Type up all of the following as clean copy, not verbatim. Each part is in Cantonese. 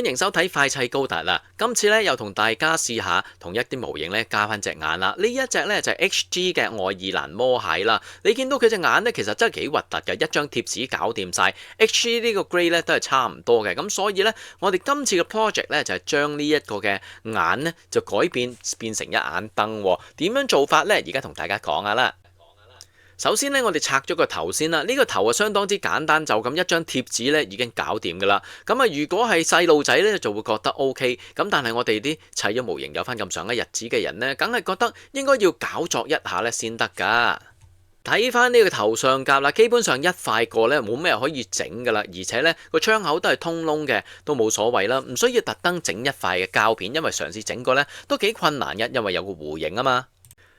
歡迎收睇快砌高達啦！今次咧又同大家試下同一啲模型咧加翻隻眼啦。呢一隻咧就係 HG 嘅愛爾蘭魔蟹啦。你見到佢隻眼咧其實真係幾核突嘅，一張貼紙搞掂晒。HG 呢個 grade 咧都係差唔多嘅，咁所以咧我哋今次嘅 project 咧就係將呢一個嘅眼咧就改變成一眼燈。點樣做法咧？而家同大家講下啦。首先咧，我哋拆咗個頭先啦。呢個頭啊相當之簡單，就咁一張貼紙咧已經搞掂噶啦。咁啊，如果係細路仔咧就會覺得 OK。咁但係我哋啲砌咗模型有翻咁上下日子嘅人咧，梗係覺得應該要搞作一下咧先得噶。睇翻呢個頭上甲啦，基本上一塊過咧冇咩可以整噶啦，而且咧個窗口都係通窿嘅，都冇所謂啦，唔需要特登整一塊嘅膠片，因為嘗試整過咧都幾困難嘅，因為有個弧形啊嘛。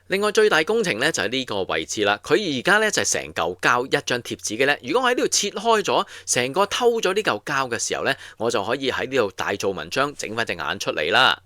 另外最大工程咧就係呢個位置啦，佢而家咧就係成嚿膠一張貼紙嘅咧。如果我喺呢度切開咗，成個偷咗呢嚿膠嘅時候咧，我就可以喺呢度大做文章，整翻隻眼出嚟啦。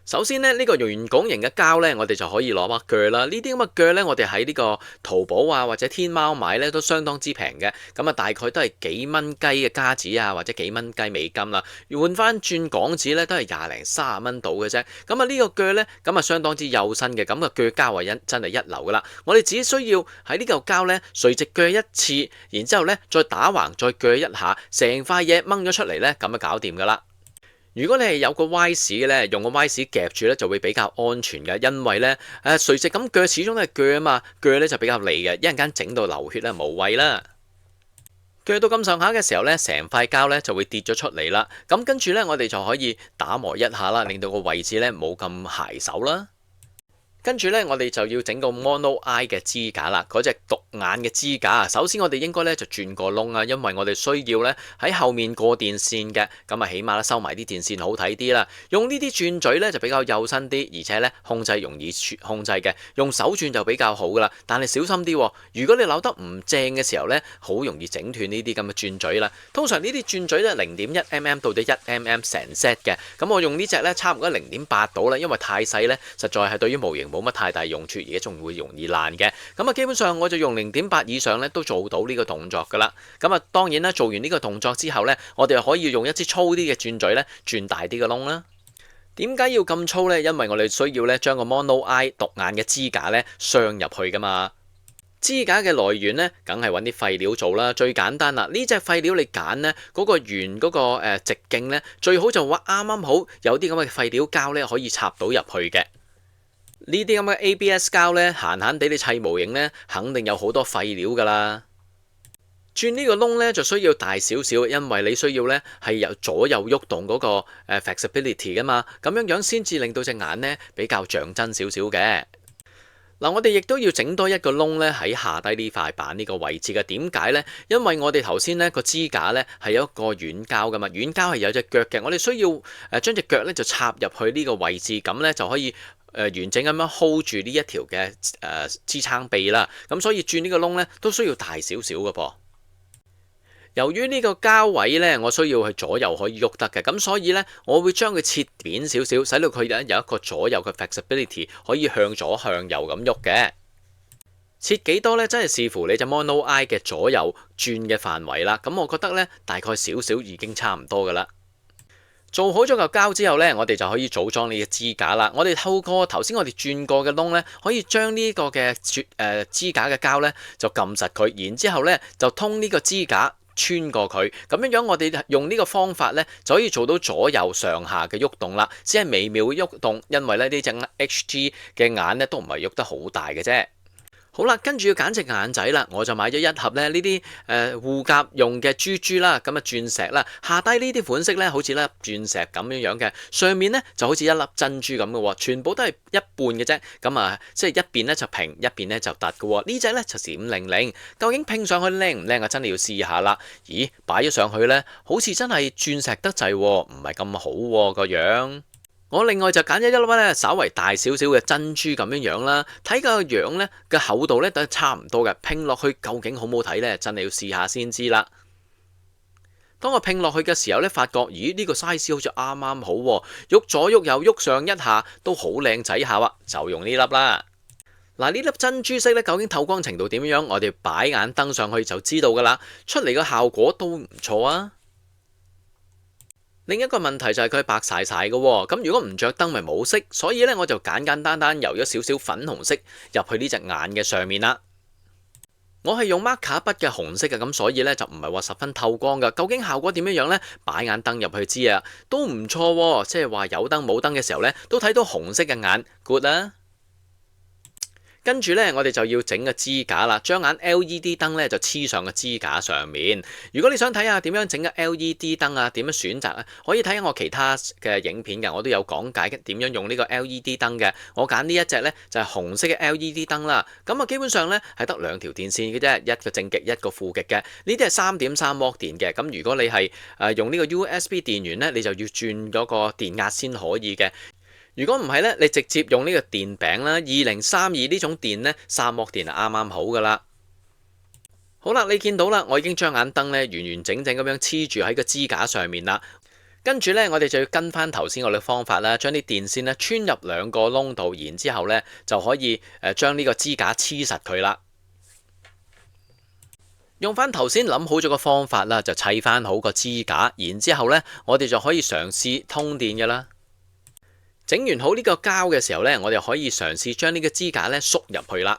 首先咧，呢個圓拱形嘅膠咧，我哋就可以攞把鋸啦。呢啲咁嘅鋸咧，我哋喺呢個淘寶啊或者天貓買咧都相當之平嘅。咁啊，大概都係幾蚊雞嘅加紙啊，或者幾蚊雞美金啦。換翻轉港紙咧，都係廿零30蚊到嘅啫。咁啊，呢個鋸咧，咁啊相當之幼身嘅。咁啊，鋸膠啊真係一流噶啦。我哋只需要喺呢嚿膠咧垂直鋸一次，然之後咧再打橫再鋸一下，成塊嘢掹咗出嚟咧，咁就搞掂噶啦。如果你係有個 Y 匙嘅咧，用個 Y 匙夾住咧就會比較安全嘅，因為咧垂直咁鋸始終都係鋸啊嘛，鋸咧就比較利嘅，一陣間整到流血咧無謂啦。鋸到咁上下嘅時候咧，成塊膠咧就會跌咗出嚟啦。咁跟住咧，我哋就可以打磨一下啦，令到個位置咧冇咁嚡手啦。跟住咧，我哋就要整個 mono eye 嘅支架啦，嗰隻獨眼嘅支架啊。首先我哋應該咧就轉個窿啊，因為我哋需要咧喺後面過電線嘅，咁啊起碼咧收埋啲電線好睇啲啦。用呢啲轉嘴咧就比較幼身啲，而且咧控制容易控制嘅，用手轉就比較好噶啦。但係小心啲，如果你扭得唔正嘅時候咧，好容易整斷呢啲咁嘅轉嘴啦。通常呢啲轉嘴咧0.1mm 到1mm 成 set 嘅，咁我用呢隻咧差唔多0.8到啦，因為太細咧，實在係對於模型冇乜太大用處，而且仲會容易爛嘅。咁啊，基本上我就用0.8以上咧都做到呢個動作噶啦。咁啊，當然啦，做完呢個動作之後咧，我哋可以用一支粗啲嘅轉嘴咧轉大啲嘅窿啦。點解要咁粗咧？因為我哋需要咧將個 mono eye 獨眼嘅支架咧鑲入去噶嘛。支架嘅來源咧，梗係揾啲廢料做啦。最簡單啦，呢隻廢料你揀咧嗰個圓嗰個直徑咧，最好就啱啱好有啲咁嘅廢料膠咧可以插到入去嘅。呢啲咁嘅 ABS 膠咧，閒閒地你砌模型咧，肯定有好多廢料噶啦。轉呢個窿咧就需要大少少，因為你需要咧係由左右喐動嗰個flexibility 噶嘛，咁樣樣先至令到隻眼咧比較像真少少嘅。嗱，我哋亦都要整多一個窿咧喺下低呢塊板呢個位置嘅。點解呢？因為我哋頭先呢個支架咧係有一個軟膠噶嘛，軟膠係有隻腳嘅，我哋需要將隻腳咧就插入去呢個位置，咁咧就可以完整咁樣 hold 住呢一條嘅支撐臂啦。咁所以轉呢個窿咧都需要大少少嘅噃。由於呢個膠位咧，我需要去左右可以喐得嘅，咁所以咧，我會將佢切扁少少，使到佢咧有一個左右嘅 flexibility，可以向左向右咁喐嘅。切幾多咧，真係視乎你隻 mono eye 嘅左右轉嘅範圍啦。咁我覺得咧，大概少少已經差唔多噶啦。做好咗嚿膠之後咧，我哋就可以組裝呢個支架啦。我哋透過頭先我哋轉過嘅窿咧，可以將呢個嘅支架嘅膠咧就撳實佢，然之後咧就通呢個支架穿過佢，咁樣樣我哋用呢個方法咧，就可以做到左右上下嘅喐動啦，只係微妙嘅喐動，因為咧呢隻 HG 嘅眼咧都唔係喐得好大嘅啫。好啦，跟住要揀隻眼仔啦，我就買咗一盒咧呢啲護甲用嘅珠珠啦，咁啊鑽石啦，下低呢啲款式咧好似粒鑽石咁樣樣嘅，上面咧就好似一粒珍珠咁嘅喎，全部都係一半嘅啫，咁啊即係一邊咧就平，一邊咧就凸嘅喎，呢隻咧就閃靈靈，究竟拼上去靚唔靚啊？真係要試下啦。咦，擺咗上去咧，好似真係鑽石得滯喎，唔係咁好喎個樣。我另外就揀咗一粒咧，稍為大少少嘅珍珠咁樣樣啦，睇個樣咧嘅厚度咧都係差唔多嘅，拼落去究竟好唔好睇咧？真係要試下先知啦。當我拼落去嘅時候咧，發覺咦呢個 size 好似啱啱好喎，喐左喐右喐上一下都好靚仔下啊，就用呢粒啦。嗱，呢粒珍珠色咧究竟透光程度點樣？我哋擺眼燈上去就知道噶啦，出嚟個效果都唔錯啊。另一個問題就係佢白晒晒嘅喎，咁如果唔着燈咪冇色，所以咧我就簡簡單單油咗少少粉紅色入去呢隻眼嘅上面啦。我係用 marker 筆嘅紅色嘅，咁所以咧就唔係話十分透光㗎。究竟效果點樣樣呢？擺眼燈入去知啊，都唔錯喎，即係話有燈冇燈嘅時候咧，都睇到紅色嘅眼 ，good 啦。跟住呢，我哋就要整個支架啦，將眼 LED 燈呢就黐上個支架上面。如果你想睇下點樣整個 LED 燈啊，點樣選擇啊，可以睇下我其他嘅影片嘅，我都有講解點樣用呢個 LED 燈嘅。我揀呢一隻呢，就係紅色嘅 LED 燈啦。咁啊，基本上呢係得兩條電線嘅啫，一個正極一個負極嘅。呢啲係3.3瓦電嘅。咁如果你係用呢個 USB 電源呢，你就要轉嗰個電壓先可以嘅。如果唔係呢，你直接用呢個電餅啦，2032呢種電呢，3瓦電就啱啱好噶啦。好啦，你見到啦，我已經將眼燈呢完完整整咁樣黐住喺個支架上面啦。跟住呢，我哋就要跟翻頭先我哋嘅方法啦，將啲電線呢穿入兩個窿度，然之後呢就可以將呢個支架黐實佢啦。用翻頭先諗好咗個方法啦，就砌翻好個支架，然之後呢我哋就可以嘗試通電噶啦。整完好呢個膠嘅時候呢，我哋可以嘗試將呢個支架呢縮入去啦。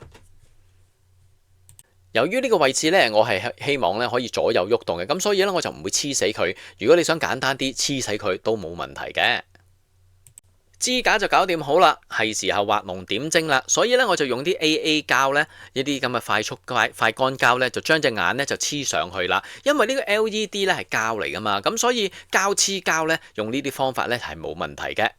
由於呢個位置呢，我係希望呢可以左右喐動嘅，咁所以呢，我就唔會黐死佢。如果你想簡單啲黐死佢都冇問題嘅。支架就搞掂好啦，係時候畫龍點睛啦。所以呢，我就用啲 AA 膠呢，呢啲咁嘅快乾膠呢，就將隻眼呢就黐上去啦。因為呢個 LED 呢係膠嚟噶嘛，咁所以膠黐膠呢，用呢啲方法呢係冇問題嘅。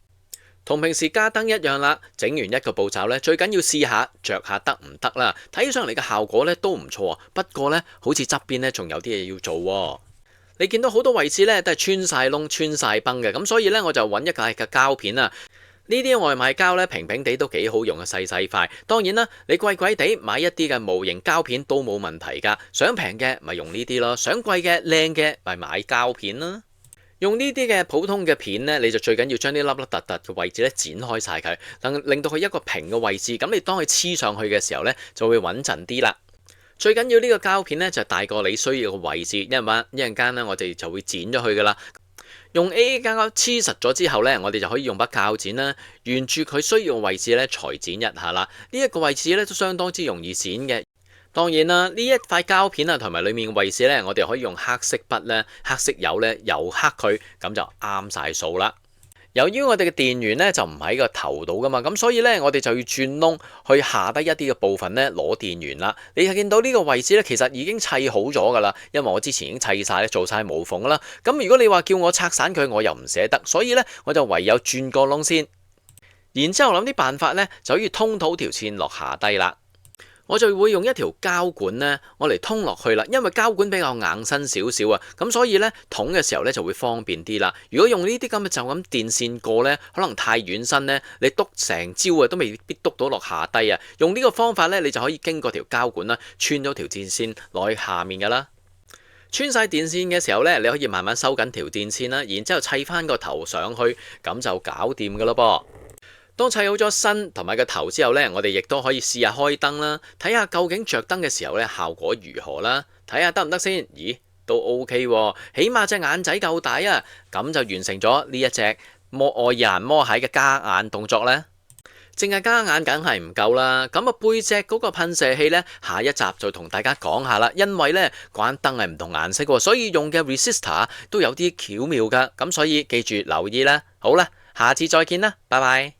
同平時加燈一樣啦，整完一個步驟呢，最緊要試下着下得唔得啦。睇上嚟嘅效果呢都唔錯，不過呢，好似側邊呢仲有啲嘢要做喎。你見到好多位置呢都係穿晒窿、穿晒崩嘅，咁所以呢，我就揾一塊嘅膠片啊。呢啲外賣膠呢，平平地都幾好用嘅，細細塊。當然啦，你貴貴地買一啲嘅模型膠片都冇問題㗎。想平嘅咪用呢啲咯，想貴嘅靚嘅咪買膠片啦。用呢啲嘅普通嘅片呢，你就最緊要將啲凹凹凸凸嘅位置咧剪開晒佢，令到佢一個平嘅位置。咁你當佢黐上去嘅時候呢，就會穩陣啲啦。最緊要呢個膠片呢，就大過你需要嘅位置，一陣間呢，我哋就會剪咗佢噶啦。用 AA 膠黐實咗之後呢，我哋就可以用把鉸剪啦，沿住佢需要嘅位置呢，裁剪一下啦。呢一個位置呢，都相當之容易剪嘅。當然啦，呢一塊膠片啊，同埋裡面嘅位置呢，我哋可以用黑色筆呢、黑色油呢油黑佢，咁就啱晒數啦。由於我哋嘅電源呢就唔喺個頭度噶嘛，咁所以呢，我哋就要轉窿去下低一啲嘅部分呢攞電源啦。你係見到呢個位置呢，其實已經砌好咗噶啦，因為我之前已經砌晒做晒無縫啦。咁如果你話叫我拆散佢，我又唔捨得，所以呢，我就唯有轉個窿先，然之後諗啲辦法呢，就可以通到條線落下低啦。我就會用一條膠管呢，我嚟通落去啦。因為膠管比較硬身少少啊，咁所以呢，捅嘅時候呢就會方便啲啦。如果用呢啲咁嘅就咁電線過呢，可能太遠身呢，你篤成朝啊都未必篤到落下低啊。用呢個方法呢，你就可以經過條膠管啦，穿咗條電線落去下面噶啦。穿晒電線嘅時候呢，你可以慢慢收緊條電線啦，然之後砌翻個頭上去，咁就搞掂噶啦噃。當砌好咗身同埋個頭之後呢，我哋亦都可以試下開燈啦，睇下究竟着燈嘅時候呢效果如何啦，睇下得唔得先？咦，都 OK 喎，起碼隻眼仔夠大啊，咁就完成咗呢一隻愛爾蘭魔蟹嘅加眼動作呢。淨係加眼梗係唔夠啦，咁啊背脊嗰個噴射器呢，下一集就同大家講下啦，因為呢嗰盞燈係唔同顏色喎，所以用嘅 resistor 都有啲巧妙噶，咁所以記住留意啦。好啦，下次再見啦，拜拜。